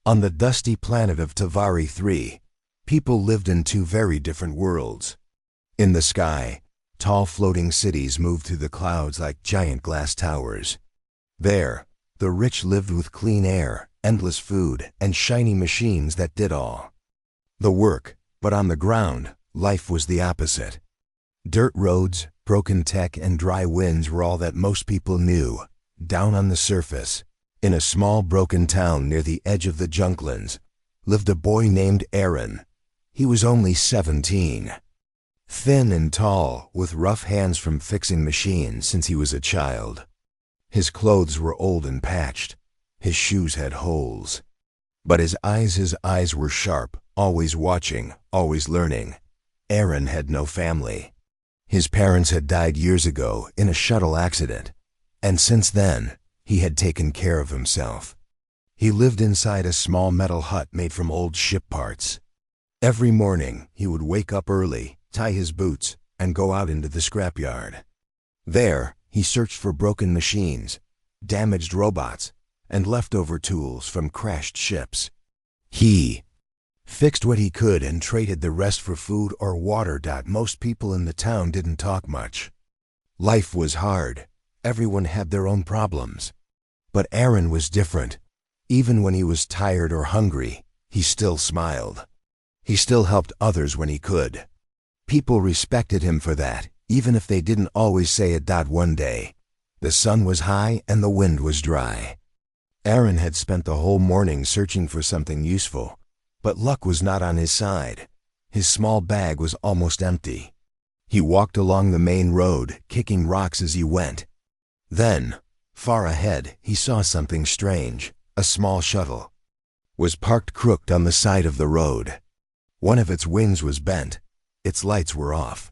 On the dusty planet of Tavari 3, people lived in two very different worlds. In the sky, tall floating cities moved through the clouds like giant glass towers. There, the rich lived with clean air, endless food, and shiny machines that did all the work. But on the ground, life was the opposite. Dirt roads, broken tech, and dry winds were all that most people knew. Down on the surface, in a small broken town near the edge of the Junklands, lived a boy named Aaron. He was only 17. Thin and tall, with rough hands from fixing machines since he was a child. His clothes were old and patched. His shoes had holes. But his eyes were sharp, always watching, always learning. Aaron had no family. His parents had died years ago in a shuttle accident, and since then, he had taken care of himself. He lived inside a small metal hut made from old ship parts. Every morning, he would wake up early, tie his boots, and go out into the scrapyard. There, he searched for broken machines, damaged robots, and leftover tools from crashed ships. He fixed what he could and traded the rest for food or water. Most people in the town didn't talk much. Life was hard. Everyone had their own problems. But Aaron was different. Even when he was tired or hungry, he still smiled. He still helped others when he could. People respected him for that, even if they didn't always say it. One day, the sun was high and the wind was dry. Aaron had spent the whole morning searching for something useful, but luck was not on his side. His small bag was almost empty. He walked along the main road, kicking rocks as he went. Then, far ahead, he saw something strange. A small shuttle was parked crooked on the side of the road. One of its wings was bent. Its lights were off.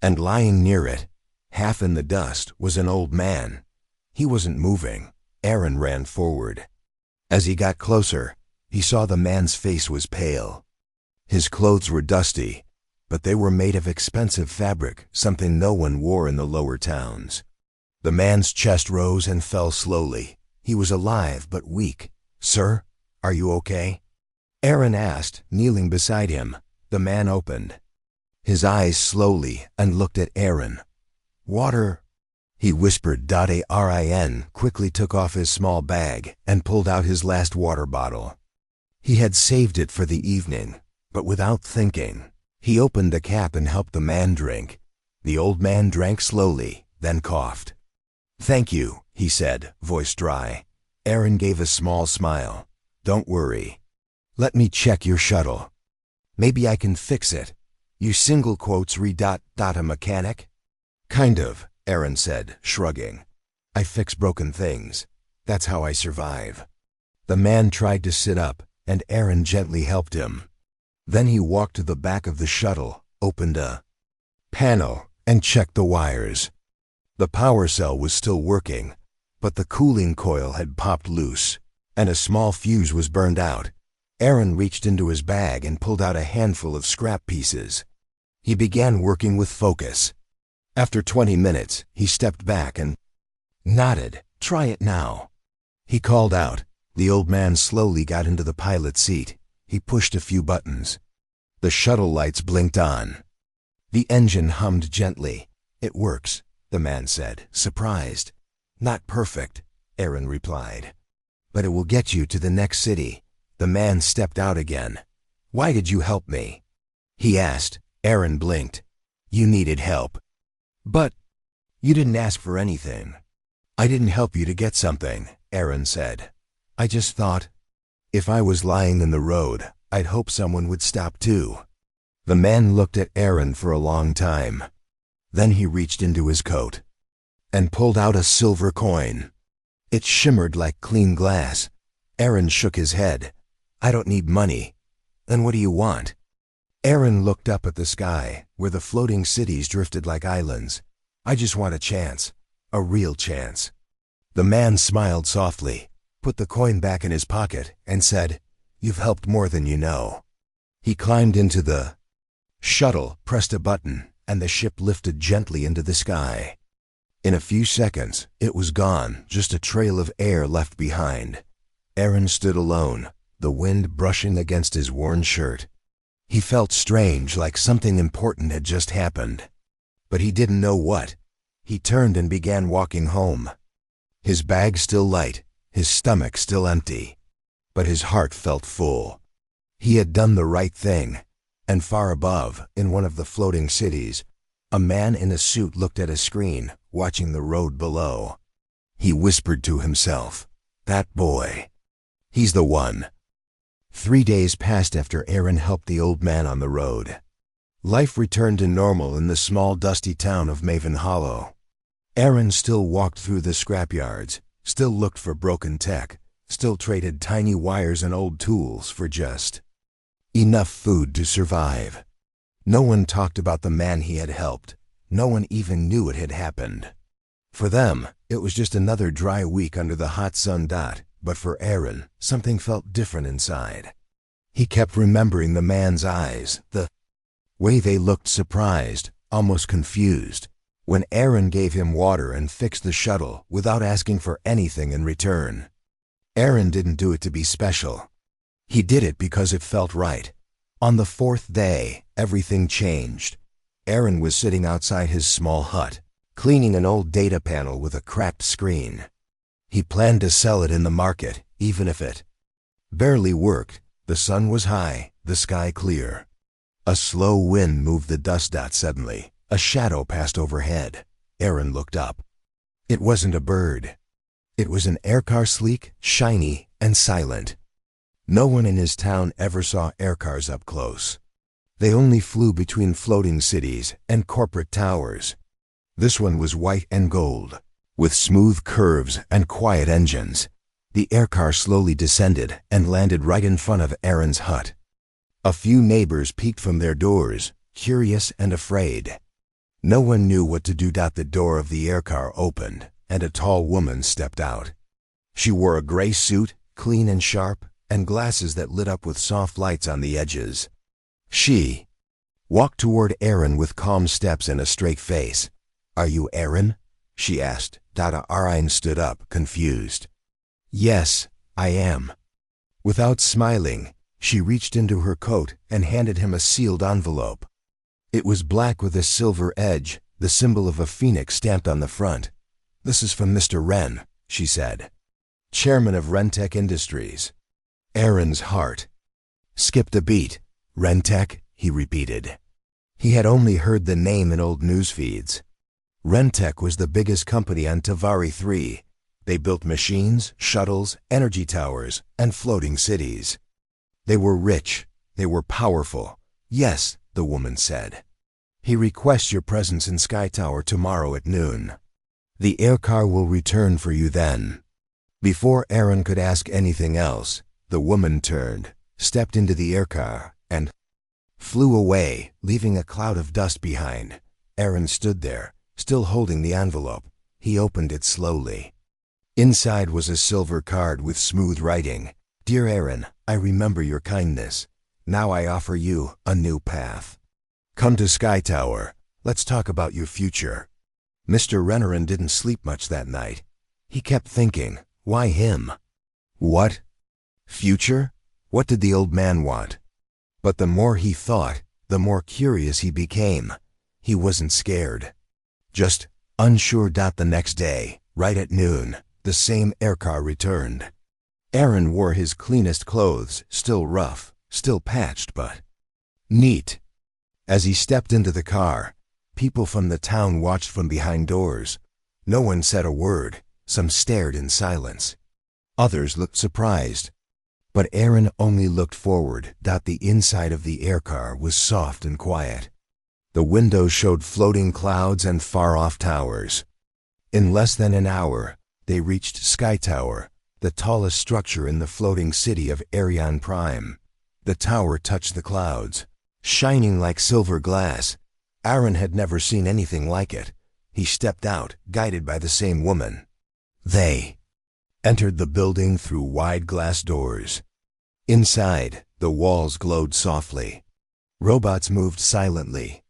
And lying near it, half in the dust, was an old man. He wasn't moving. Aaron ran forward. As he got closer, he saw the man's face was pale. His clothes were dusty, but they were made of expensive fabric, something no one wore in the lower towns. The man's chest rose and fell slowly. He was alive but weak. "Sir, are you okay?" Aaron asked, kneeling beside him. The man opened his eyes slowly and looked at Aaron. "Water," he whispered. Aaron quickly took off his small bag and pulled out his last water bottle. He had saved it for the evening, but without thinking, he opened the cap and helped the man drink. The old man drank slowly, then coughed. "Thank you," he said, voice dry. Aaron gave a small smile. "Don't worry. Let me check your shuttle. Maybe I can fix it. You single quotes read ... a mechanic?" "Kind of," Aaron said, shrugging. "I fix broken things. That's how I survive." The man tried to sit up, and Aaron gently helped him. Then he walked to the back of the shuttle, opened a panel, and checked the wires. The power cell was still working, but the cooling coil had popped loose, and a small fuse was burned out. Aaron reached into his bag and pulled out a handful of scrap pieces. He began working with focus. After 20 minutes, he stepped back and nodded. "Try it now," he called out. The old man slowly got into the pilot seat. He pushed a few buttons. The shuttle lights blinked on. The engine hummed gently. "It works," the man said, surprised. "Not perfect," Aaron replied, "but it will get you to the next city." The man stepped out again. "Why did you help me?" he asked. Aaron blinked. "You needed help." "But you didn't ask for anything." "I didn't help you to get something," Aaron said. "I just thought, if I was lying in the road, I'd hope someone would stop too." The man looked at Aaron for a long time. Then he reached into his coat and pulled out a silver coin. It shimmered like clean glass. Aaron shook his head. "I don't need money." "Then what do you want?" Aaron looked up at the sky, where the floating cities drifted like islands. "I just want a chance. A real chance." The man smiled softly, put the coin back in his pocket, and said, "You've helped more than you know." He climbed into the shuttle, pressed a button, and the ship lifted gently into the sky. In a few seconds, it was gone, just a trail of air left behind. Aaron stood alone, the wind brushing against his worn shirt. He felt strange, like something important had just happened. But he didn't know what. He turned and began walking home. His bag still light, his stomach still empty. But his heart felt full. He had done the right thing. And far above, in one of the floating cities, a man in a suit looked at a screen, watching the road below. He whispered to himself, "That boy. He's the one." 3 days passed after Aaron helped the old man on the road. Life returned to normal in the small dusty town of Maven Hollow. Aaron still walked through the scrapyards, still looked for broken tech, still traded tiny wires and old tools for just enough food to survive. No one talked about the man he had helped. No one even knew it had happened. For them, it was just another dry week under the hot sun. But for Aaron, something felt different inside. He kept remembering the man's eyes, the way they looked surprised, almost confused, when Aaron gave him water and fixed the shuttle without asking for anything in return. Aaron didn't do it to be special. He did it because it felt right. On the 4th day, everything changed. Aaron was sitting outside his small hut, cleaning an old data panel with a cracked screen. He planned to sell it in the market, even if it barely worked. The sun was high, the sky clear. A slow wind moved the dust. Suddenly, a shadow passed overhead. Aaron looked up. It wasn't a bird. It was an aircar, sleek, shiny, and silent. No one in his town ever saw aircars up close. They only flew between floating cities and corporate towers. This one was white and gold, with smooth curves and quiet engines. The aircar slowly descended and landed right in front of Aaron's hut. A few neighbors peeked from their doors, curious and afraid. No one knew what to do. The door of the aircar opened, and a tall woman stepped out. She wore a gray suit, clean and sharp, and glasses that lit up with soft lights on the edges. She walked toward Aaron with calm steps and a straight face. "Are you Aaron?" she asked. Aaron stood up, confused. "Yes, I am." Without smiling, she reached into her coat and handed him a sealed envelope. It was black with a silver edge, the symbol of a phoenix stamped on the front. "This is from Mr. Wren," she said, "chairman of Rentech Industries." Aaron's heart skipped a beat. "Rentech," he repeated. He had only heard the name in old news feeds. Rentech was the biggest company on Tavari 3. They built machines, shuttles, energy towers, and floating cities. They were rich. They were powerful. "Yes," the woman said. "He requests your presence in Sky Tower tomorrow at noon. The aircar will return for you then." Before Aaron could ask anything else, the woman turned, stepped into the aircar, and flew away, leaving a cloud of dust behind. Aaron stood there, still holding the envelope. He opened it slowly. Inside was a silver card with smooth writing. "Dear Aaron, I remember your kindness. Now I offer you a new path. Come to Sky Tower. Let's talk about your future." Mr. Renneran didn't sleep much that night. He kept thinking, why him? What? Future? What did the old man want? But the more he thought, the more curious he became. He wasn't scared, just unsure. The next day, right at noon, the same aircar returned. Aaron wore his cleanest clothes, still rough, still patched, but neat. As he stepped into the car, people from the town watched from behind doors. No one said a word. Some stared in silence. Others looked surprised. But Aaron only looked forward. The inside of the aircar was soft and quiet. The windows showed floating clouds and far-off towers. In less than an hour, they reached Sky Tower, the tallest structure in the floating city of Arion Prime. The tower touched the clouds, shining like silver glass. Aaron had never seen anything like it. He stepped out, guided by the same woman. They entered the building through wide glass doors. Inside, the walls glowed softly. Robots moved silently,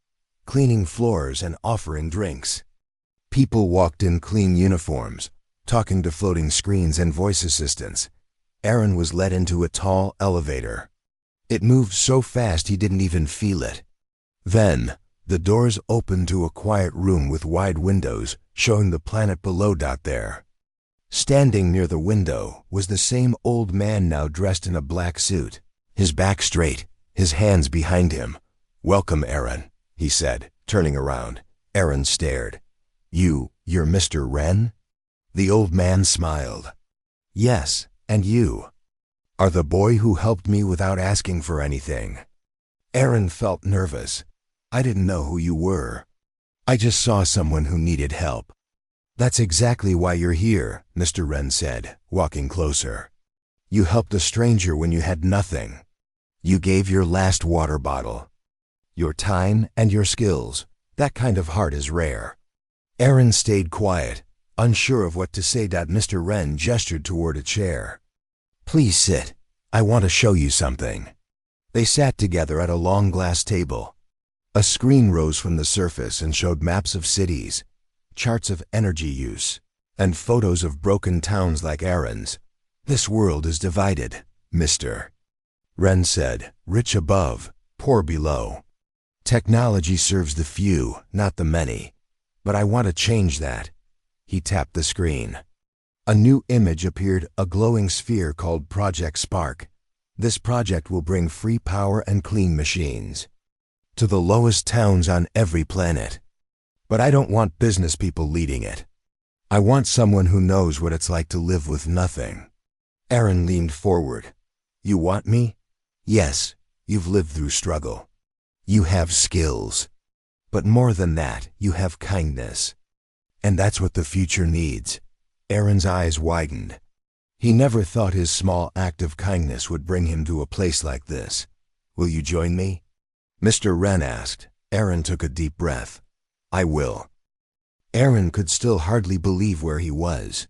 cleaning floors and offering drinks. People walked in clean uniforms, talking to floating screens and voice assistants. Aaron was led into a tall elevator. It moved so fast he didn't even feel it. Then, the doors opened to a quiet room with wide windows, showing the planet below. There. Standing near the window was the same old man, now dressed in a black suit, his back straight, his hands behind him. "Welcome, Aaron," he said, turning around. Aaron stared. You're Mr. Wren?" The old man smiled. "Yes, and you are the boy who helped me without asking for anything." Aaron felt nervous. "I didn't know who you were. I just saw someone who needed help." "That's exactly why you're here," Mr. Wren said, walking closer. "You helped a stranger when you had nothing. You gave your last water bottle. Your time and your skills. That kind of heart is rare." Aaron stayed quiet, unsure of what to say. Mr. Wren gestured toward a chair. "Please sit. I want to show you something." They sat together at a long glass table. A screen rose from the surface and showed maps of cities, charts of energy use, and photos of broken towns like Aaron's. "This world is divided, Mr. Wren said, rich above, poor below. Technology serves the few, not the many. But I want to change that." He tapped the screen. A new image appeared, a glowing sphere called Project Spark. "This project will bring free power and clean machines to the lowest towns on every planet. But I don't want business people leading it. I want someone who knows what it's like to live with nothing." Aaron leaned forward. "You want me?" "Yes, you've lived through struggle. You have skills. But more than that, you have kindness. And that's what the future needs." Aaron's eyes widened. He never thought his small act of kindness would bring him to a place like this. "Will you join me?" Mr. Wren asked. Aaron took a deep breath. "I will." Aaron could still hardly believe where he was.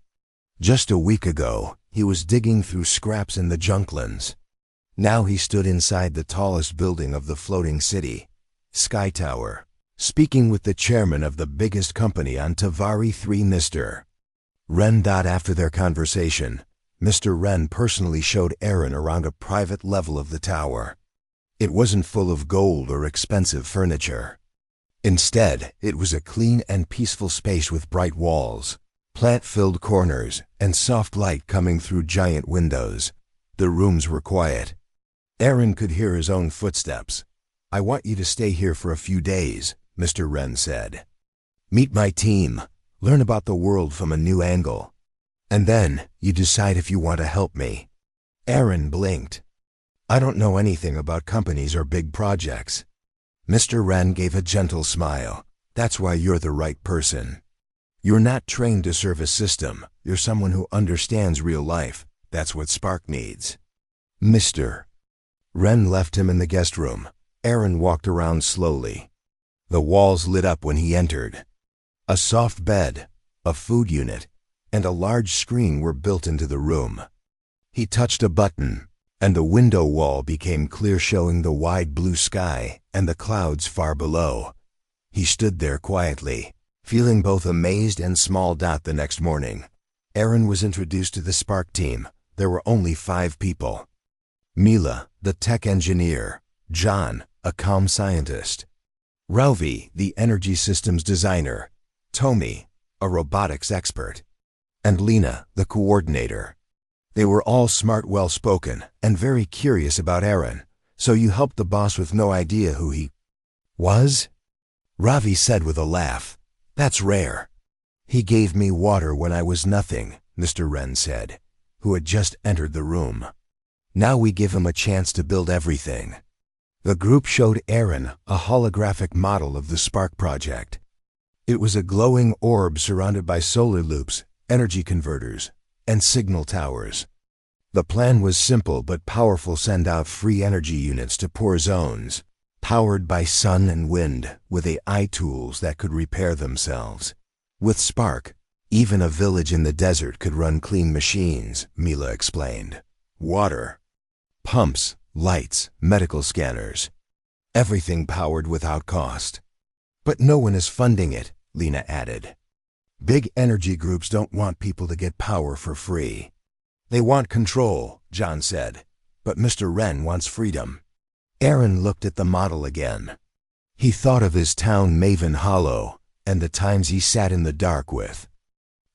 Just a week ago, he was digging through scraps in the junklands. Now he stood inside the tallest building of the floating city, Sky Tower, speaking with the chairman of the biggest company on Tavari 3. Mr. Wren. After their conversation, Mr. Wren personally showed Aaron around a private level of the tower. It wasn't full of gold or expensive furniture. Instead, it was a clean and peaceful space with bright walls, plant-filled corners, and soft light coming through giant windows. The rooms were quiet. Aaron could hear his own footsteps. "I want you to stay here for a few days," Mr. Wren said. "Meet my team, learn about the world from a new angle. And then you decide if you want to help me." Aaron blinked. "I don't know anything about companies or big projects." Mr. Wren gave a gentle smile. "That's why you're the right person. You're not trained to serve a system. You're someone who understands real life. That's what Spark needs." Mr. Wren left him in the guest room. Aaron walked around slowly. The walls lit up when he entered. A soft bed, a food unit, and a large screen were built into the room. He touched a button, and the window wall became clear, showing the wide blue sky and the clouds far below. He stood there quietly, feeling both amazed and small. The next morning, Aaron was introduced to the Spark team. There were only 5 people. Mila, the tech engineer; John, a calm scientist; Ravi, the energy systems designer; Tommy, a robotics expert; and Lena, the coordinator. They were all smart, well-spoken, and very curious about Aaron. "So you helped the boss with no idea who he was?" Ravi said with a laugh. "That's rare." "He gave me water when I was nothing," Mr. Wren said, who had just entered the room. "Now we give him a chance to build everything." The group showed Aaron a holographic model of the Spark project. It was a glowing orb surrounded by solar loops, energy converters, and signal towers. The plan was simple but powerful: send out free energy units to poor zones, powered by sun and wind, with AI tools that could repair themselves. With Spark, even a village in the desert could run clean machines, Mila explained. Water, pumps, lights, medical scanners. Everything powered without cost. "But no one is funding it," Lena added. "Big energy groups don't want people to get power for free. They want control, John said. "But Mr. Wren wants freedom." Aaron looked at the model again. He thought of his town Maven Hollow and the times he sat in the dark with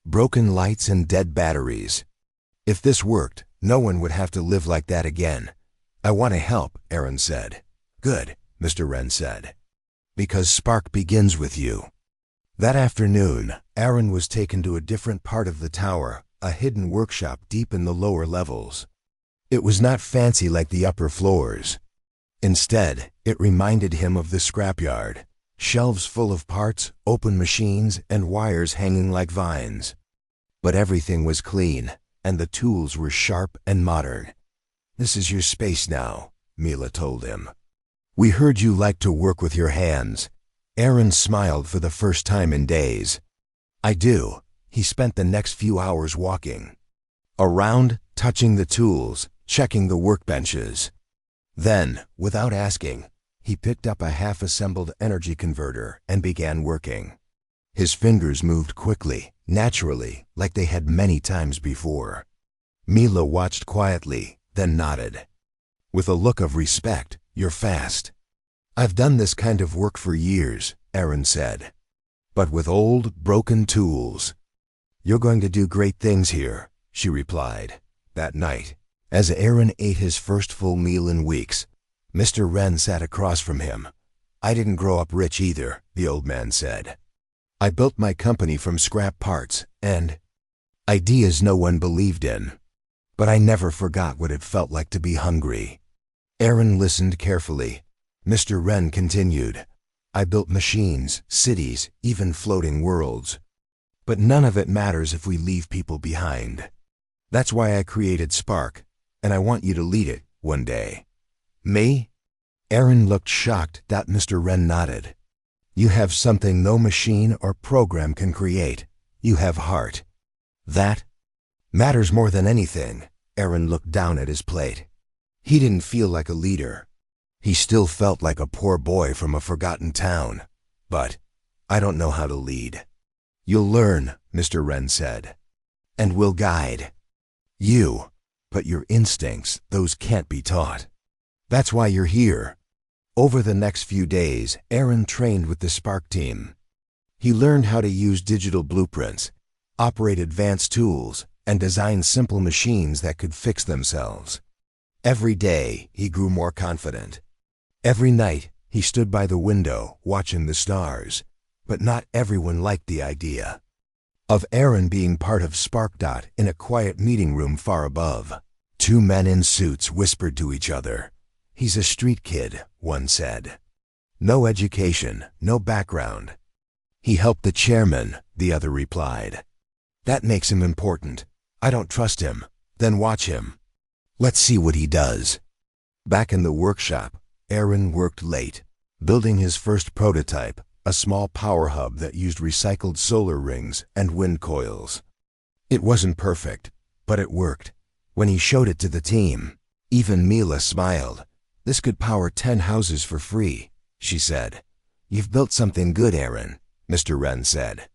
broken lights and dead batteries. If this worked, no one would have to live like that again. "I want to help," Aaron said. "Good," Mr. Wren said. "Because spark begins with you." That afternoon, Aaron was taken to a different part of the tower, a hidden workshop deep in the lower levels. It was not fancy like the upper floors. Instead, it reminded him of the scrapyard. Shelves full of parts, open machines, and wires hanging like vines. But everything was clean, and the tools were sharp and modern. "This is your space now," Mila told him. "We heard you like to work with your hands." Aaron smiled for the first time in days. "I do." He spent the next few hours walking around, touching the tools, checking the workbenches. Then, without asking, he picked up a half-assembled energy converter and began working. His fingers moved quickly, naturally, like they had many times before. Mila watched quietly, then nodded. With a look of respect, "You're fast." "I've done this kind of work for years," Aaron said. "But with old, broken tools." "You're going to do great things here," she replied. That night, as Aaron ate his first full meal in weeks, Mr. Wren sat across from him. "I didn't grow up rich either," the old man said. "I built my company from scrap parts and ideas no one believed in. But I never forgot what it felt like to be hungry." Aaron listened carefully. Mr. Wren continued, "I built machines, cities, even floating worlds. But none of it matters if we leave people behind. That's why I created Spark, and I want you to lead it one day." "Me?" Aaron looked shocked. Mr. Wren nodded. "You have something no machine or program can create. You have heart. That matters more than anything." Aaron looked down at his plate. He didn't feel like a leader. He still felt like a poor boy from a forgotten town. "But I don't know how to lead." "You'll learn," Mr. Wren said. "And we'll guide you. But your instincts, those can't be taught. That's why you're here." Over the next few days, Aaron trained with the Spark team. He learned how to use digital blueprints, operate advanced tools, and design simple machines that could fix themselves. Every day, he grew more confident. Every night, he stood by the window, watching the stars. But not everyone liked the idea of Aaron being part of SparkDot in a quiet meeting room far above. Two men in suits whispered to each other. "He's a street kid," one said. "No education, no background." "He helped the chairman," the other replied. "That makes him important. I don't trust him." "Then watch him. Let's see what he does." Back in the workshop, Aaron worked late, building his first prototype, a small power hub that used recycled solar rings and wind coils. It wasn't perfect, but it worked. When he showed it to the team, even Mila smiled. "This could power 10 houses for free," she said. "You've built something good, Aaron," Mr. Wren said.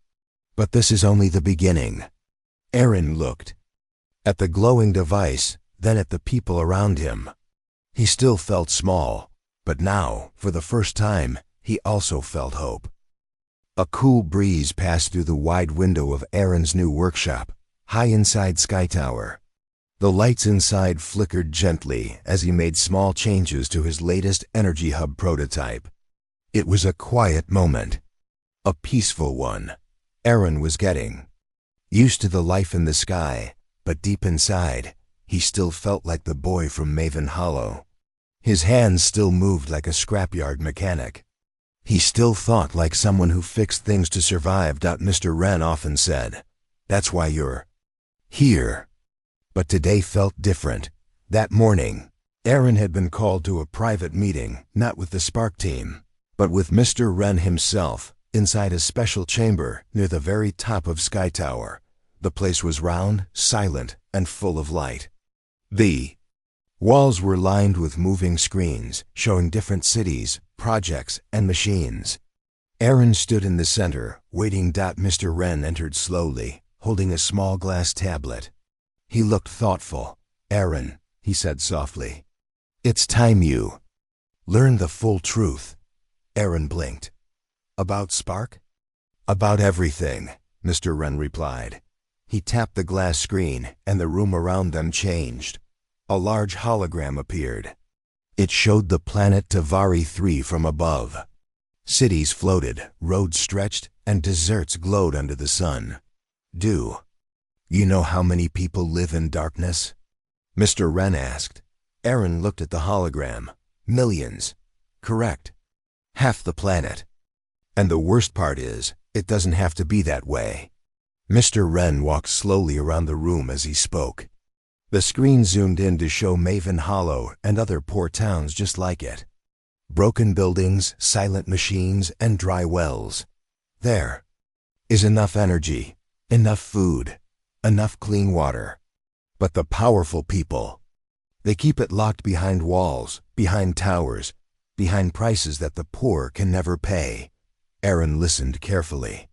"But this is only the beginning." Aaron looked at the glowing device, then at the people around him. He still felt small, but now, for the first time, he also felt hope. A cool breeze passed through the wide window of Aaron's new workshop, high inside Sky Tower. The lights inside flickered gently as he made small changes to his latest energy hub prototype. It was a quiet moment, a peaceful one. Aaron was getting used to the life in the sky, but deep inside, he still felt like the boy from Maven Hollow. His hands still moved like a scrapyard mechanic. He still thought like someone who fixed things to survive. Mr. Wren often said, "That's why you're here." But today felt different. That morning, Aaron had been called to a private meeting, not with the Spark team, but with Mr. Wren himself, inside a special chamber near the very top of Sky Tower. The place was round, silent, and full of light. The walls were lined with moving screens, showing different cities, projects, and machines. Aaron stood in the center, waiting. Mr. Wren entered slowly, holding a small glass tablet. He looked thoughtful. "Aaron," he said softly. It's time you learn the full truth. Aaron blinked. About Spark? About everything, Mr. Wren replied. He tapped the glass screen, and the room around them changed. A large hologram appeared. It showed the planet Tavari 3 from above. Cities floated, roads stretched, and deserts glowed under the sun. Do you know how many people live in darkness? Mr. Wren asked. Aaron looked at the hologram. Millions. Correct. Half the planet. And the worst part is, it doesn't have to be that way. Mr. Wren walked slowly around the room as he spoke. The screen zoomed in to show Maven Hollow and other poor towns just like it. Broken buildings, silent machines, and dry wells. There is enough energy, enough food, enough clean water. But the powerful people, they keep it locked behind walls, behind towers, behind prices that the poor can never pay. Aaron listened carefully.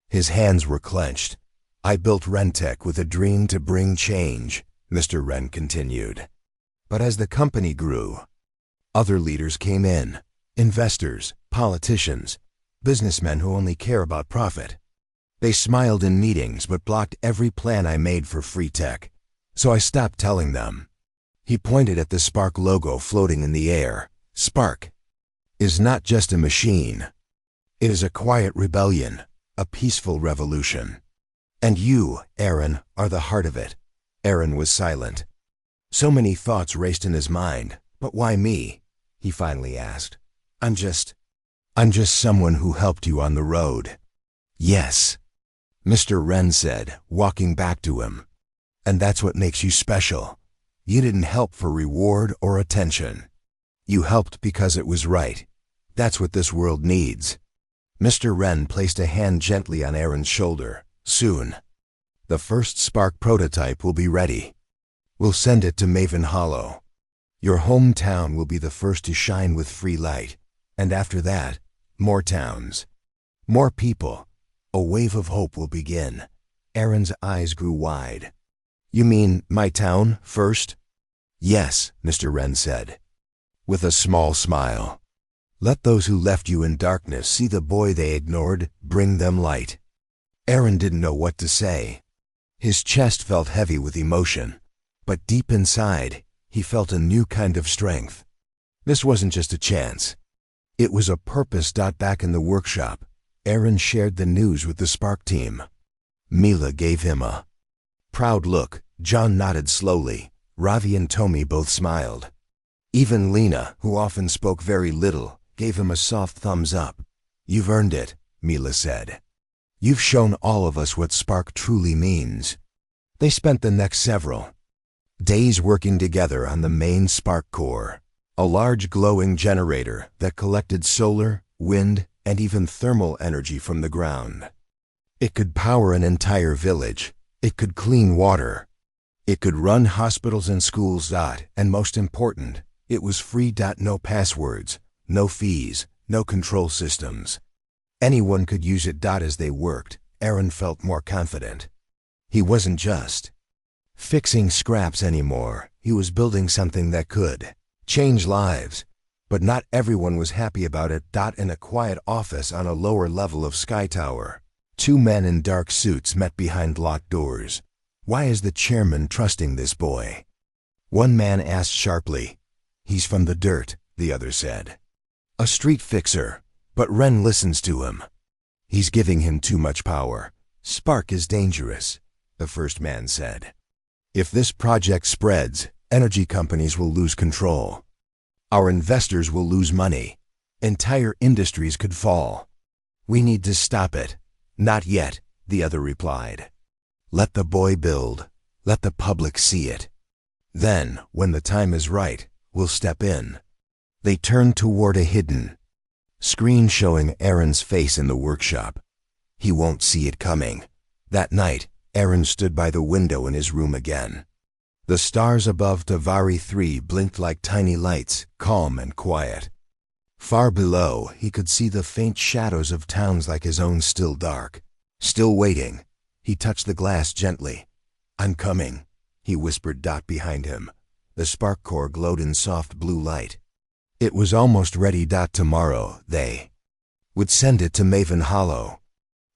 His hands were clenched. I built Rentech with a dream to bring change, Mr. Wren continued. But as the company grew, other leaders came in. Investors, politicians, businessmen who only care about profit. They smiled in meetings but blocked every plan I made for free tech. So I stopped telling them. He pointed at the Spark logo floating in the air. Spark is not just a machine. It is a quiet rebellion, a peaceful revolution. And you, Aaron, are the heart of it. Aaron was silent. So many thoughts raced in his mind. But why me? He finally asked. I'm just someone who helped you on the road. Yes, Mr. Wren said, walking back to him. And that's what makes you special. You didn't help for reward or attention. You helped because it was right. That's what this world needs. Mr. Wren placed a hand gently on Aaron's shoulder. Soon, the first Spark prototype will be ready. We'll send it to Maven Hollow. Your hometown will be the first to shine with free light. And after that, more towns, more people. A wave of hope will begin. Aaron's eyes grew wide. You mean my town first? Yes, Mr. Wren said, with a small smile. Let those who left you in darkness see the boy they ignored, bring them light. Aaron didn't know what to say. His chest felt heavy with emotion, but deep inside, he felt a new kind of strength. This wasn't just a chance. It was a purpose. Back in the workshop, Aaron shared the news with the Spark team. Mila gave him a proud look. John nodded slowly. Ravi and Tomi both smiled. Even Lena, who often spoke very little, gave him a soft thumbs up. You've earned it, Mila said. You've shown all of us what Spark truly means. They spent the next several days working together on the main Spark core, a large glowing generator that collected solar, wind, and even thermal energy from the ground. It could power an entire village. It could clean water. It could run hospitals and schools. And most important, it was free. No passwords, no fees, no control systems. Anyone could use it. As they worked, Aaron felt more confident. He wasn't just fixing scraps anymore. He was building something that could change lives. But not everyone was happy about it. In a quiet office on a lower level of Sky Tower, two men in dark suits met behind locked doors. Why is the chairman trusting this boy? One man asked sharply. He's from the dirt, the other said. A street fixer, but Wren listens to him. He's giving him too much power. Spark is dangerous, the first man said. If this project spreads, energy companies will lose control. Our investors will lose money. Entire industries could fall. We need to stop it. Not yet, the other replied. Let the boy build. Let the public see it. Then, when the time is right, we'll step in. They turned toward a hidden screen showing Aaron's face in the workshop. He won't see it coming. That night, Aaron stood by the window in his room again. The stars above Tavari 3 blinked like tiny lights, calm and quiet. Far below, he could see the faint shadows of towns like his own still dark. Still waiting. He touched the glass gently. I'm coming, he whispered. Behind him, The spark core glowed in soft blue light. It was almost ready. Tomorrow, they would send it to Maven Hollow.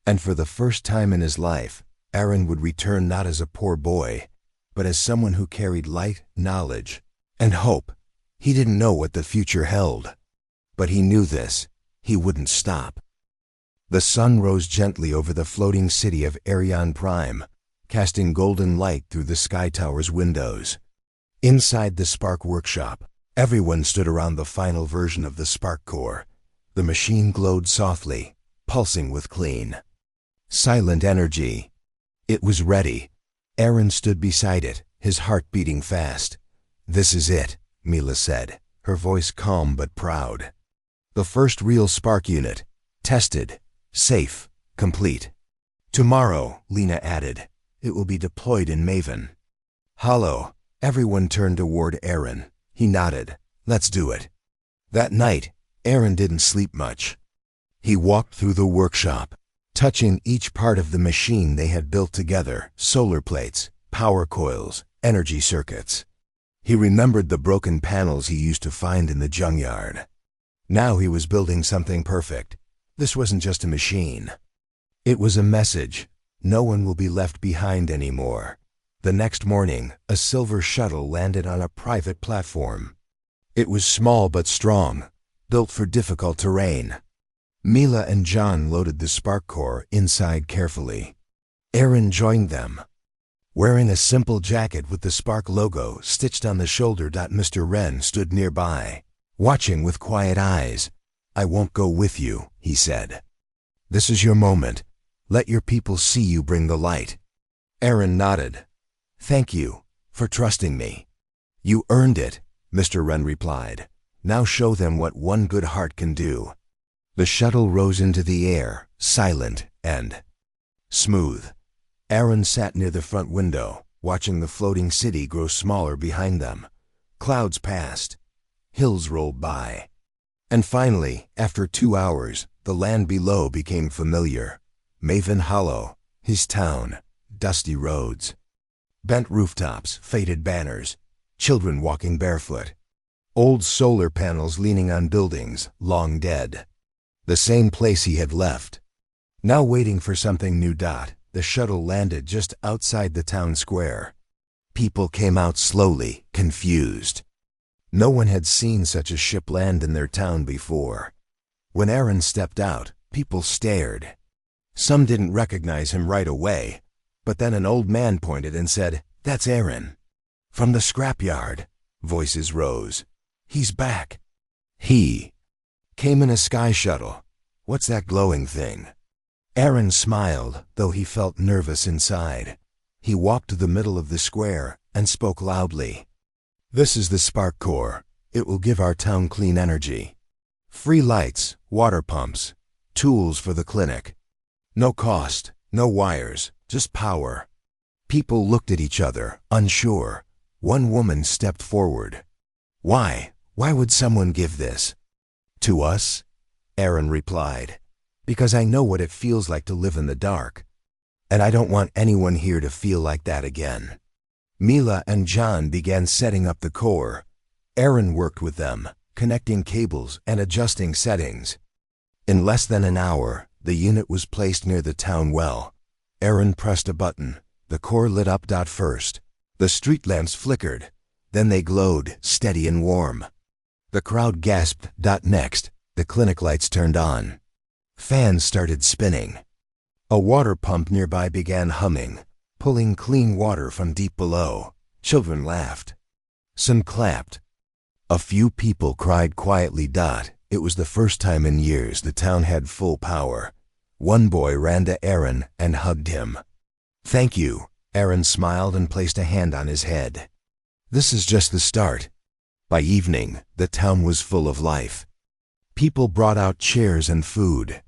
And for the first time in his life, Aaron would return not as a poor boy, but as someone who carried light, knowledge, and hope. He didn't know what the future held, but he knew this: he wouldn't stop. The sun rose gently over the floating city of Arion Prime, casting golden light through the Sky Tower's windows. Inside the Spark workshop, everyone stood around the final version of the Spark core. The machine glowed softly, pulsing with clean, silent energy. It was ready. Aaron stood beside it, his heart beating fast. "This is it," Mila said, her voice calm but proud. "The first real Spark unit. Tested. Safe. Complete. Tomorrow," Lena added, "it will be deployed in Maven Hollow." Everyone turned toward Aaron. He nodded. "Let's do it." That night, Aaron didn't sleep much. He walked through the workshop, touching each part of the machine they had built together: solar plates, power coils, energy circuits. He remembered the broken panels he used to find in the junkyard. Now he was building something perfect. This wasn't just a machine. It was a message. No one will be left behind anymore. The next morning, a silver shuttle landed on a private platform. It was small but strong, built for difficult terrain. Mila and John loaded the Spark core inside carefully. Aaron joined them, wearing a simple jacket with the Spark logo stitched on the shoulder. Mr. Wren stood nearby, watching with quiet eyes. "I won't go with you," he said. "This is your moment. Let your people see you bring the light." Aaron nodded. "Thank you for trusting me." "You earned it," Mr. Wren replied. "Now show them what one good heart can do." The shuttle rose into the air, silent and smooth. Aaron sat near the front window, watching the floating city grow smaller behind them. Clouds passed. Hills rolled by. And finally, after 2 hours, the land below became familiar. Maven Hollow, his town, dusty roads, bent rooftops, faded banners, children walking barefoot, old solar panels leaning on buildings long dead. The same place he had left. Now waiting for something new. The shuttle landed just outside the town square. People came out slowly, confused. No one had seen such a ship land in their town before. When Aaron stepped out, people stared. Some didn't recognize him right away, but then an old man pointed and said, "That's Aaron." "From the scrapyard," voices rose. "He's back." He came in a sky shuttle. "What's that glowing thing?" Aaron smiled, though he felt nervous inside. He walked to the middle of the square and spoke loudly. "This is the Spark core. It will give our town clean energy. Free lights, water pumps, tools for the clinic. No cost, no wires, just power." People looked at each other, unsure. One woman stepped forward. "Why? Why would someone give this?" "To us?" Aaron replied. "Because I know what it feels like to live in the dark. And I don't want anyone here to feel like that again." Mila and John began setting up the core. Aaron worked with them, connecting cables and adjusting settings. In less than an hour, the unit was placed near the town well. Aaron pressed a button. The core lit up. First, the street lamps flickered. Then they glowed, steady and warm. The crowd gasped. Next, the clinic lights turned on. Fans started spinning. A water pump nearby began humming, pulling clean water from deep below. Children laughed. Some clapped. A few people cried quietly. It was the first time in years the town had full power. One boy ran to Aaron and hugged him. "Thank you." Aaron smiled and placed a hand on his head. "This is just the start." By evening, the town was full of life. People brought out chairs and food.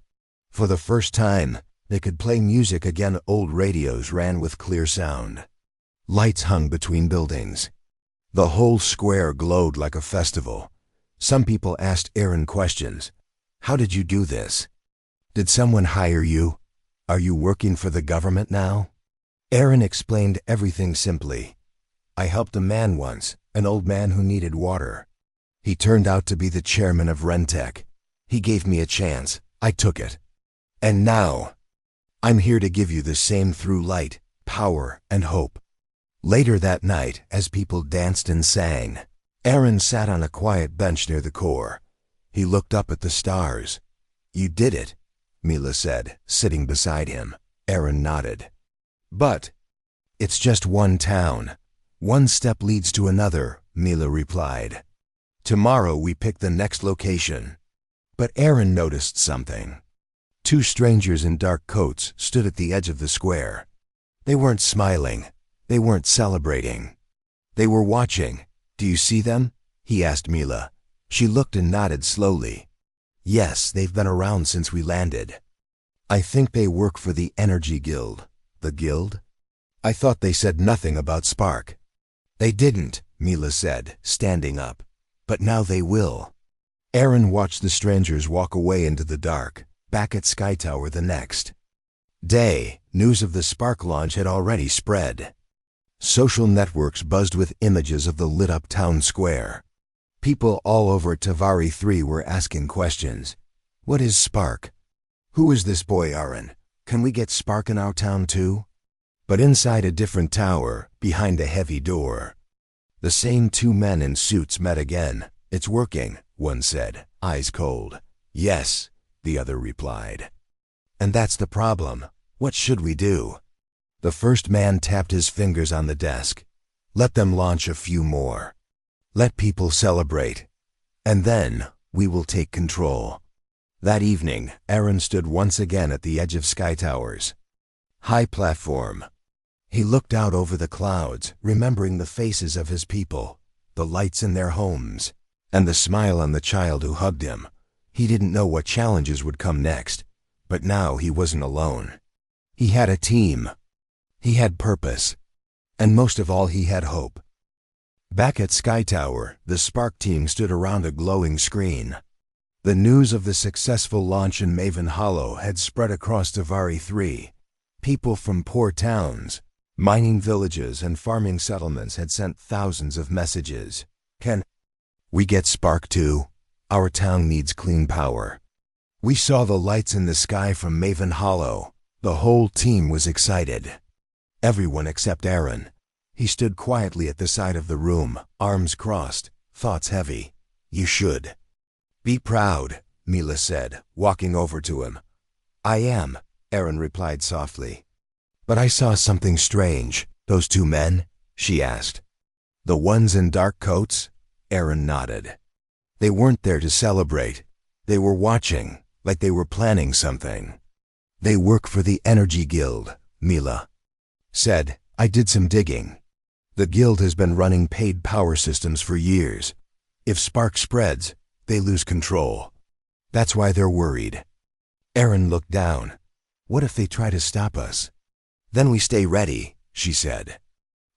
For the first time, they could play music again. Old radios ran with clear sound. Lights hung between buildings. The whole square glowed like a festival. Some people asked Aaron questions. "How did you do this? Did someone hire you? Are you working for the government now?" Aaron explained everything simply. I helped a man once, an old man who needed water. He turned out to be the chairman of Rentec. He gave me a chance. I took it. And now, I'm here to give you the same through light, power, and hope. Later that night, as people danced and sang, Aaron sat on a quiet bench near the core. He looked up at the stars. You did it, Mila said, sitting beside him. Aaron nodded. But it's just one town. One step leads to another, Mila replied. Tomorrow we pick the next location. But Aaron noticed something. Two strangers in dark coats stood at the edge of the square. They weren't smiling. They weren't celebrating. They were watching. Do you see them? He asked Mila. She looked and nodded slowly. Yes, they've been around since we landed. I think they work for the Energy Guild. The Guild? I thought they said nothing about Spark. They didn't, Mila said, standing up. But now they will. Aaron watched the strangers walk away into the dark, back at Sky Tower the next day. News of the Spark launch had already spread. Social networks buzzed with images of the lit-up town square. People all over Tavari 3 were asking questions. What is Spark? Who is this boy Aaron? Can we get Spark in our town too? But inside a different tower, behind a heavy door, the same two men in suits met again. It's working, one said, eyes cold. Yes, the other replied. And that's the problem. What should we do? The first man tapped his fingers on the desk. Let them launch a few more. Let people celebrate. And then we will take control. That evening, Aaron stood once again at the edge of Sky Tower's high platform. He looked out over the clouds, remembering the faces of his people, the lights in their homes, and the smile on the child who hugged him. He didn't know what challenges would come next, but now he wasn't alone. He had a team. He had purpose. And most of all, he had hope. Back at Sky Tower, the Spark team stood around a glowing screen. The news of the successful launch in Maven Hollow had spread across Tavari 3. People from poor towns, mining villages, and farming settlements had sent thousands of messages. Can we get Spark too? Our town needs clean power. We saw the lights in the sky from Maven Hollow. The whole team was excited. Everyone except Aaron. He stood quietly at the side of the room, arms crossed, thoughts heavy. You should be proud, Mila said, walking over to him. I am, Aaron replied softly. But I saw something strange. Those two men? She asked. The ones in dark coats? Aaron nodded. They weren't there to celebrate. They were watching, like they were planning something. They work for the Energy Guild, Mila said. I did some digging. The guild has been running paid power systems for years. If Spark spreads, they lose control. That's why they're worried. Aaron looked down. What if they try to stop us? Then we stay ready, she said.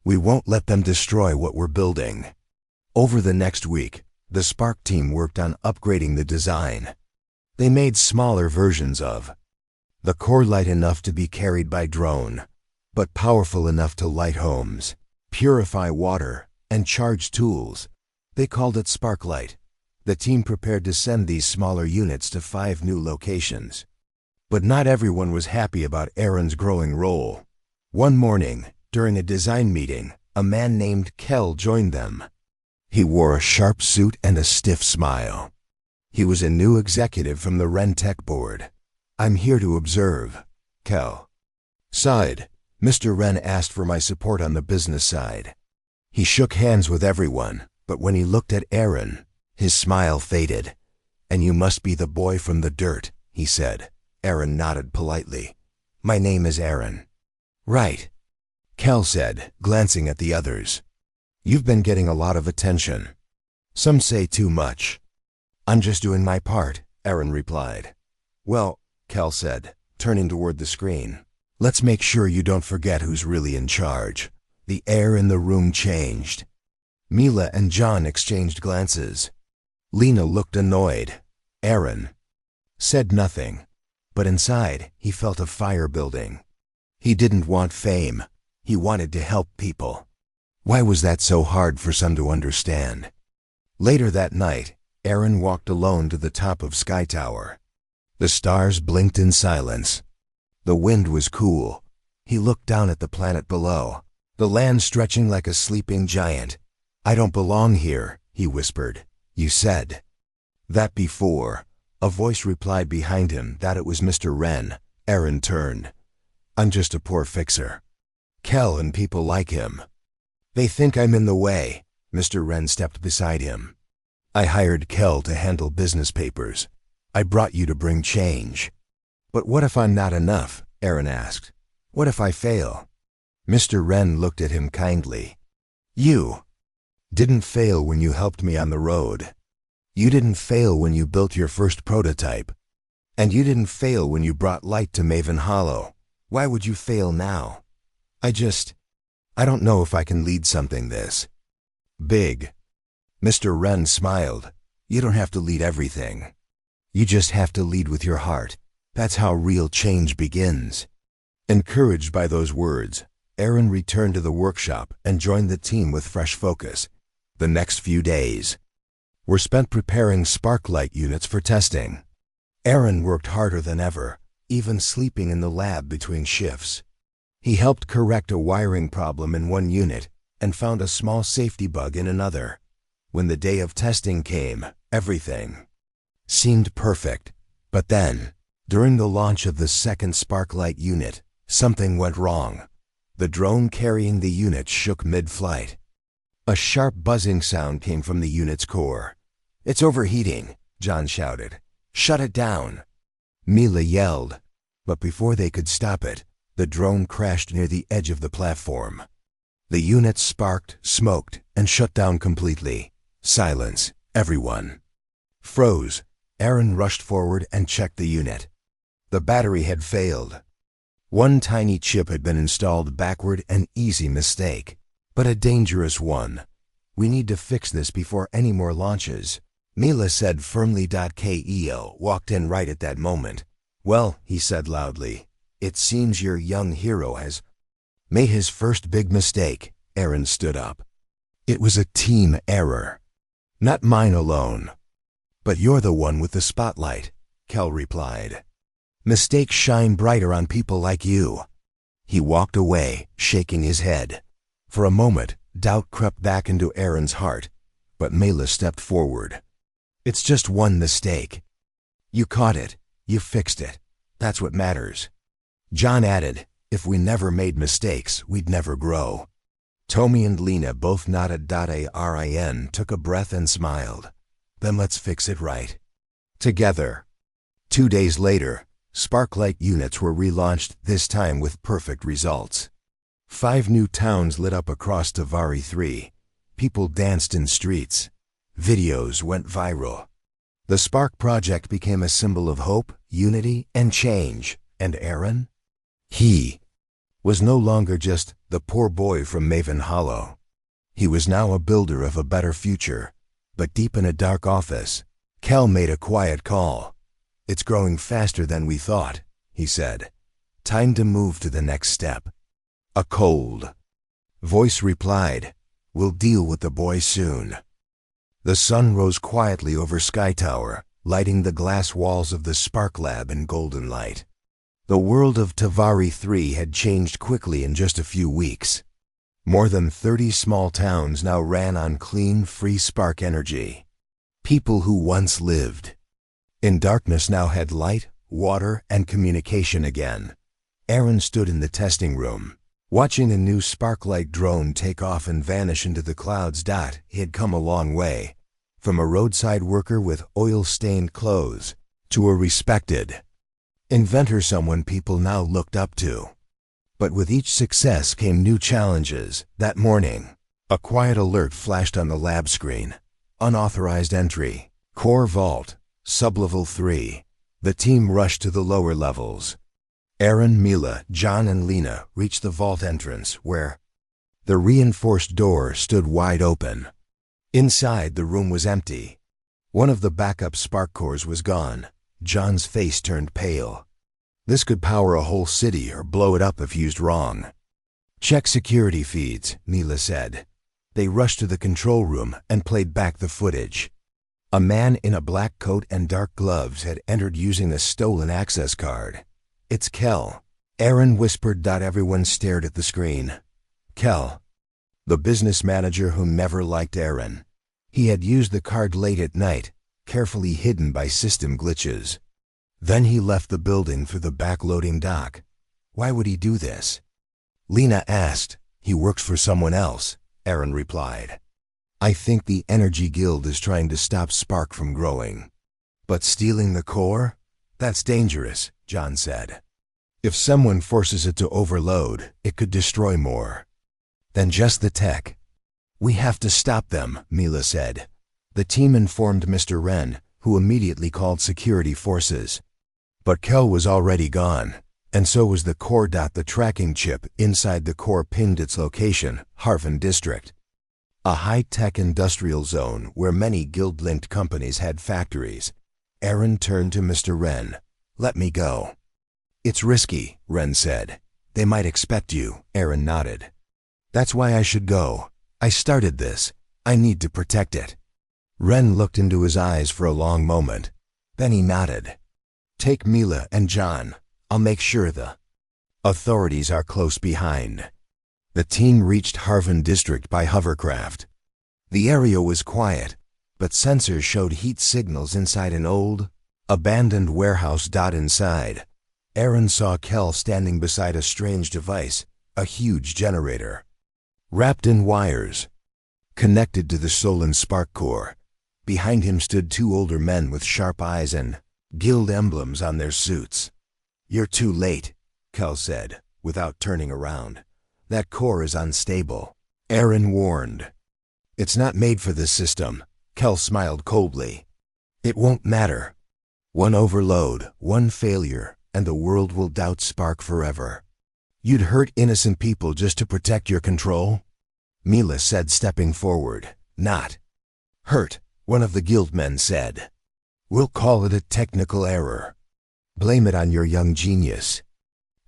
We won't let them destroy what we're building. Over the next week, the Spark team worked on upgrading the design. They made smaller versions of the core, light enough to be carried by drone, but powerful enough to light homes, purify water, and charge tools. They called it Sparklight. The team prepared to send these smaller units to 5 new locations. But not everyone was happy about Aaron's growing role. One morning, during a design meeting, a man named Kel joined them. He wore a sharp suit and a stiff smile. He was a new executive from the Rentec board. I'm here to observe, Kel sighed. Mr. Wren asked for my support on the business side. He shook hands with everyone, but when he looked at Aaron, his smile faded. And you must be the boy from the dirt, he said. Aaron nodded politely. My name is Aaron. Right, Kel said, glancing at the others. You've been getting a lot of attention. Some say too much. I'm just doing my part, Aaron replied. Well, Kel said, turning toward the screen. Let's make sure you don't forget who's really in charge. The air in the room changed. Mila and John exchanged glances. Lena looked annoyed. Aaron said nothing, but inside he felt a fire building. He didn't want fame. He wanted to help people. Why was that so hard for some to understand? Later that night, Aaron walked alone to the top of Sky Tower. The stars blinked in silence. The wind was cool. He looked down at the planet below, the land stretching like a sleeping giant. "I don't belong here," he whispered. "You said that before." A voice replied behind him that it was Mr. Wren. Aaron turned. "I'm just a poor fixer. Kel and people like him. They think I'm in the way." Mr. Wren stepped beside him. "I hired Kel to handle business papers. I brought you to bring change." "But what if I'm not enough?" Aaron asked. "What if I fail?" Mr. Wren looked at him kindly. "You didn't fail when you helped me on the road. You didn't fail when you built your first prototype. And you didn't fail when you brought light to Maven Hollow. Why would you fail now? I don't know if I can lead something this big." Mr. Wren smiled. "You don't have to lead everything. You just have to lead with your heart. That's how real change begins." Encouraged by those words, Aaron returned to the workshop and joined the team with fresh focus. The next few days were spent preparing sparklight units for testing. Aaron worked harder than ever, even sleeping in the lab between shifts. He helped correct a wiring problem in one unit and found a small safety bug in another. When the day of testing came, everything seemed perfect. But then, during the launch of the second sparklight unit, something went wrong. The drone carrying the unit shook mid-flight. A sharp buzzing sound came from the unit's core. "It's overheating," John shouted. "Shut it down." Mila yelled. But before they could stop it, the drone crashed near the edge of the platform. The unit sparked, smoked, and shut down completely. Silence. Everyone froze. Aaron rushed forward and checked the unit. The battery had failed. One tiny chip had been installed backward, an easy mistake, but a dangerous one. "We need to fix this before any more launches," Mila said firmly. Keo walked in right at that moment. "Well," he said loudly, "it seems your young hero has made his first big mistake." Aaron stood up. "It was a team error. Not mine alone." "But you're the one with the spotlight," Kel replied. "Mistakes shine brighter on people like you." He walked away, shaking his head. For a moment, doubt crept back into Aaron's heart, but Mila stepped forward. "It's just one mistake. You caught it. You fixed it. That's what matters." John added, "If we never made mistakes, we'd never grow." Tommy and Lena both nodded. Arin took a breath and smiled. "Then let's fix it right together." 2 days later, Sparklight units were relaunched, this time with perfect results. 5 new towns lit up across Tavari 3. People danced in streets. Videos went viral. The Spark project became a symbol of hope, unity, and change. And Aaron? He was no longer just the poor boy from Maven Hollow. He was now a builder of a better future. But deep in a dark office, Kel made a quiet call. "It's growing faster than we thought," he said. "Time to move to the next step." A cold voice replied, "We'll deal with the boy soon." The sun rose quietly over Sky Tower, lighting the glass walls of the Spark Lab in golden light. The world of Tavari 3 had changed quickly in just a few weeks. More than 30 small towns now ran on clean, free spark energy. People who once lived in darkness now had light, water, and communication again. Aaron stood in the testing room, watching a new Sparklight drone take off and vanish into the clouds. He had come a long way, from a roadside worker with oil-stained clothes to a respected inventor, someone people now looked up to. But with each success came new challenges. That morning, a quiet alert flashed on the lab screen. Unauthorized entry. Core vault. Sublevel 3. The team rushed to the lower levels. Aaron, Mila, John, and Lena reached the vault entrance, where the reinforced door stood wide open. Inside, the room was empty. One of the backup spark cores was gone. John's face turned pale. This could power a whole city or blow it up if used wrong. "Check security feeds," Mila said. They rushed to the control room and played back the footage. A man in a black coat and dark gloves had entered using a stolen access card. "It's Kel," Aaron whispered. Everyone stared at the screen. Kel, the business manager who never liked Aaron. He had used the card late at night, carefully hidden by system glitches. Then he left the building through the back-loading dock. Why would he do this? Lena asked. "He works for someone else," Aaron replied. "I think the Energy Guild is trying to stop Spark from growing." "But stealing the core? That's dangerous," John said. "If someone forces it to overload, it could destroy more than just the tech." "We have to stop them," Mila said. The team informed Mr. Wren, who immediately called security forces. But Kel was already gone, and so was the core. The tracking chip inside the core pinged its location, Harvin District, a high-tech industrial zone where many guild-linked companies had factories. Aaron turned to Mr. Wren. "Let me go." "It's risky," Wren said. "They might expect you." Aaron nodded. "That's why I should go. I started this. I need to protect it." Wren looked into his eyes for a long moment. Then he nodded. "Take Mila and John. I'll make sure the authorities are close behind." The team reached Harvin District by hovercraft. The area was quiet, but sensors showed heat signals inside an old, abandoned warehouse. Inside, Aaron saw Kel standing beside a strange device, a huge generator, wrapped in wires, connected to the stolen Spark core. Behind him stood two older men with sharp eyes and guild emblems on their suits. "You're too late," Kel said, without turning around. "That core is unstable," Aaron warned. "It's not made for this system," Kel smiled coldly. "It won't matter. One overload, one failure, and the world will doubt Spark forever. You'd hurt innocent people just to protect your control?" Mila said, stepping forward. "Not hurt," one of the guild men said. "We'll call it a technical error. Blame it on your young genius.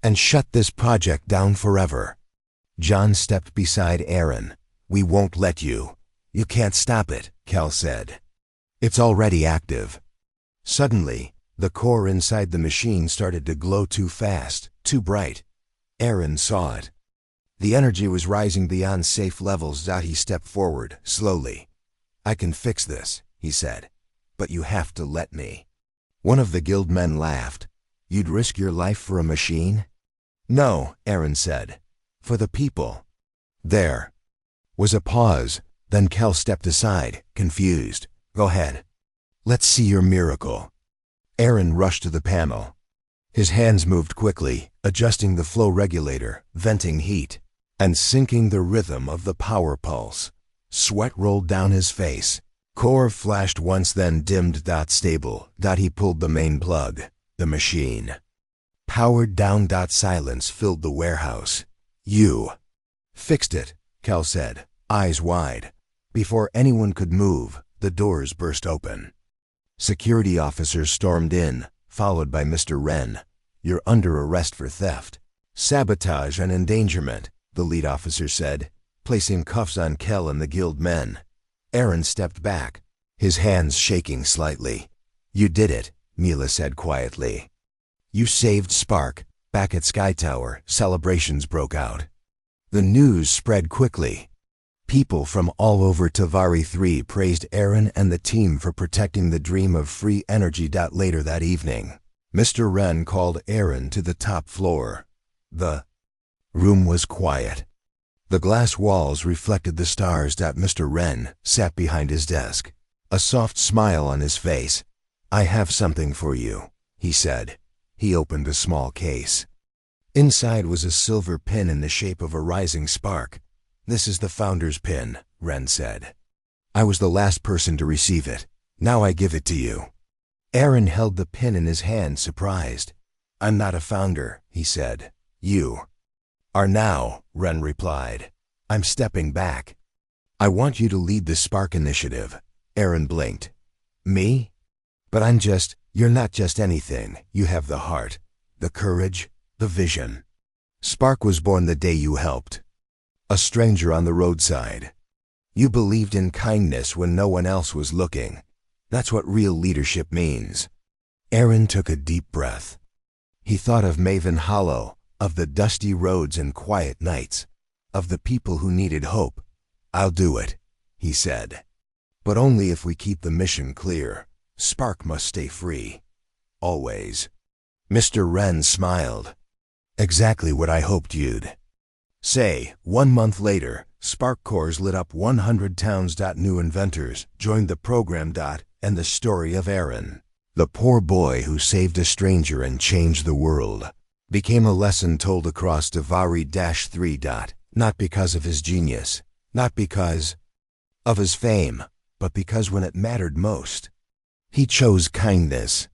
And shut this project down forever." John stepped beside Aaron. "We won't let you. You can't stop it," Kel said. "It's already active." Suddenly, the core inside the machine started to glow too fast, too bright. Aaron saw it. The energy was rising beyond safe levels. He stepped forward, slowly. "I can fix this," he said. "But you have to let me." One of the guild men laughed. "You'd risk your life for a machine?" "No," Aaron said. "For the people." There was a pause. Then Kel stepped aside, confused. "Go ahead. Let's see your miracle." Aaron rushed to the panel. His hands moved quickly, adjusting the flow regulator, venting heat, and syncing the rhythm of the power pulse. Sweat rolled down his face. Core flashed once, then dimmed. Stable. He pulled the main plug. The machine powered down. Silence filled the warehouse. "You fixed it," Kel said, eyes wide. Before anyone could move, the doors burst open. Security officers stormed in, followed by Mr. Wren. "You're under arrest for theft, sabotage, and endangerment," the lead officer said, placing cuffs on Kel and the guild men. Aaron stepped back, his hands shaking slightly. "You did it," Mila said quietly. "You saved Spark." Back at Sky Tower, celebrations broke out. The news spread quickly. People from all over Tavari 3 praised Aaron and the team for protecting the dream of free energy. Later that evening, Mr. Wren called Aaron to the top floor. The room was quiet. The glass walls reflected the stars. Mr. Wren sat behind his desk, a soft smile on his face. "I have something for you," he said. He opened a small case. Inside was a silver pin in the shape of a rising spark. "This is the founder's pin," Wren said. "I was the last person to receive it. Now I give it to you." Aaron held the pin in his hand, surprised. "I'm not a founder," he said. "You are now," Wren replied. "I'm stepping back. I want you to lead the Spark Initiative." Aaron blinked. "Me? But you're not just anything. You have the heart, the courage, the vision. Spark was born the day you helped a stranger on the roadside. You believed in kindness when no one else was looking. That's what real leadership means. Aaron took a deep breath. He thought of Maven Hollow, of the dusty roads and quiet nights, of the people who needed hope. "I'll do it," he said. "But only if we keep the mission clear. Spark must stay free. Always." Mr. Wren smiled. "Exactly what I hoped you'd say." 1 month later, Spark Cores lit up 100 towns. New inventors joined the program. And the story of Aaron, the poor boy who saved a stranger and changed the world, became a lesson told across Davari-3. Not because of his genius, not because of his fame, but because when it mattered most, he chose kindness.